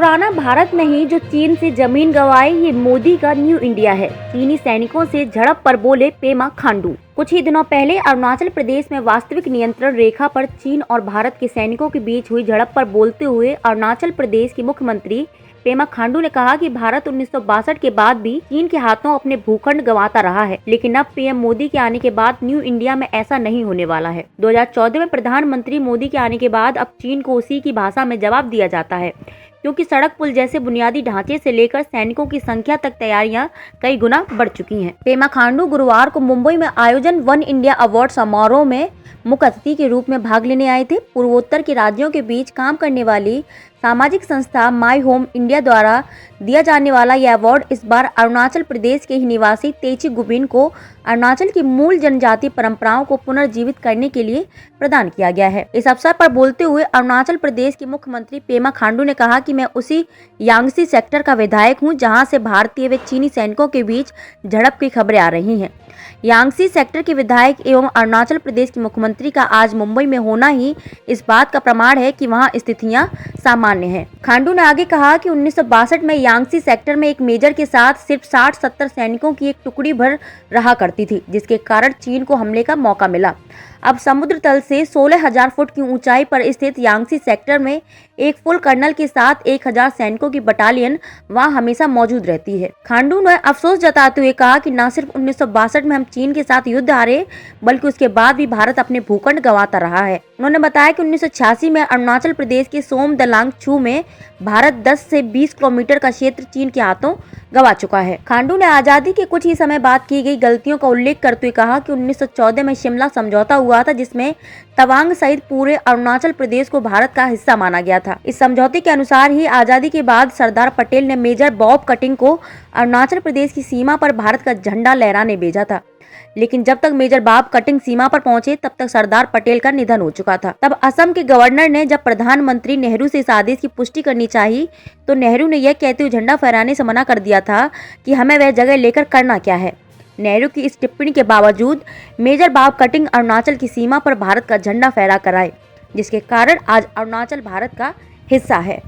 पुराना भारत नहीं जो चीन से जमीन गंवाए, ये मोदी का न्यू इंडिया है। चीनी सैनिकों से झड़प पर बोले पेमा खांडू। कुछ ही दिनों पहले अरुणाचल प्रदेश में वास्तविक नियंत्रण रेखा पर चीन और भारत के सैनिकों के बीच हुई झड़प पर बोलते हुए अरुणाचल प्रदेश की मुख्यमंत्री पेमा खांडू ने कहा कि भारत 1962 के बाद भी चीन के हाथों अपने भूखंड गंवाता रहा है, लेकिन अब पीएम मोदी के आने के बाद न्यू इंडिया में ऐसा नहीं होने वाला है। 2014 में प्रधानमंत्री मोदी के आने के बाद अब चीन को उसी की भाषा में जवाब दिया जाता है, क्योंकि सड़क पुल जैसे बुनियादी ढांचे से लेकर सैनिकों की संख्या तक तैयारियां कई गुना बढ़ चुकी हैं। पेमा खांडू गुरुवार को मुंबई में आयोजन वन इंडिया अवार्ड समारोह में मुख्य अतिथि के रूप में भाग लेने आए थे। पूर्वोत्तर के राज्यों के बीच काम करने वाली सामाजिक संस्था माई होम इंडिया द्वारा दिया जाने वाला यह अवार्ड इस बार अरुणाचल प्रदेश के ही निवासी तेची गुबिन को अरुणाचल की मूल जनजाति परंपराओं को पुनर्जीवित करने के लिए प्रदान किया गया है। इस अवसर पर बोलते हुए अरुणाचल प्रदेश की मुख्यमंत्री पेमा खांडू ने कहा कि मैं उसी यांगसी सेक्टर का विधायक हूं जहां से भारतीय व चीनी सैनिकों के बीच झड़प की खबरें आ रही हैं। यांगसी सेक्टर के विधायक एवं अरुणाचल प्रदेश के मुख्यमंत्री का आज मुंबई में होना ही इस बात का प्रमाण है कि वहां स्थितियां सामान्य है। खांडू ने आगे कहा कि 1962 में यांगसी सेक्टर में एक मेजर के साथ सिर्फ 60-70 सैनिकों की एक टुकड़ी भर रहा करती थी, जिसके कारण चीन को हमले का मौका मिला। अब समुद्र तल से 16,000 फुट की ऊंचाई पर स्थित यांगसी सेक्टर में एक फुल कर्नल के साथ 1,000 सैनिकों की बटालियन वहां हमेशा मौजूद रहती है। खांडू ने अफसोस जताते हुए कहा कि न सिर्फ 1962 में हम चीन के साथ युद्ध हारे, बल्कि उसके बाद भी भारत अपने भूखंड गंवाता रहा है। उन्होंने बताया कि 1986 में अरुणाचल प्रदेश के सोम दलांग छू में भारत 10 से 20 किलोमीटर का क्षेत्र चीन के हाथों गंवा चुका है। खांडू ने आजादी के कुछ ही समय बाद की गई गलतियों का उल्लेख करते हुए कहा कि 1914 में शिमला समझौता हुआ था, जिसमें तवांग सहित पूरे अरुणाचल प्रदेश को भारत का हिस्सा माना गया था। इस समझौते के अनुसार ही आजादी के बाद सरदार पटेल ने मेजर बॉब कटिंग को अरुणाचल प्रदेश की सीमा पर भारत का झंडा लहराने भेजा था, लेकिन जब तक मेजर बॉब कटिंग सीमा पर पहुंचे तब तक सरदार पटेल का निधन हो चुका था। तब असम के गवर्नर ने जब प्रधानमंत्री नेहरू से इस आदेश की पुष्टि करनी चाहिए तो नेहरू ने यह कहते हुए झंडा फहराने से मना कर दिया था कि हमें वह जगह लेकर करना क्या है। नेहरू की इस टिप्पणी के बावजूद मेजर बॉब कटिंग अरुणाचल की सीमा पर भारत का झंडा फहरा कर आए, जिसके कारण आज अरुणाचल भारत का हिस्सा है।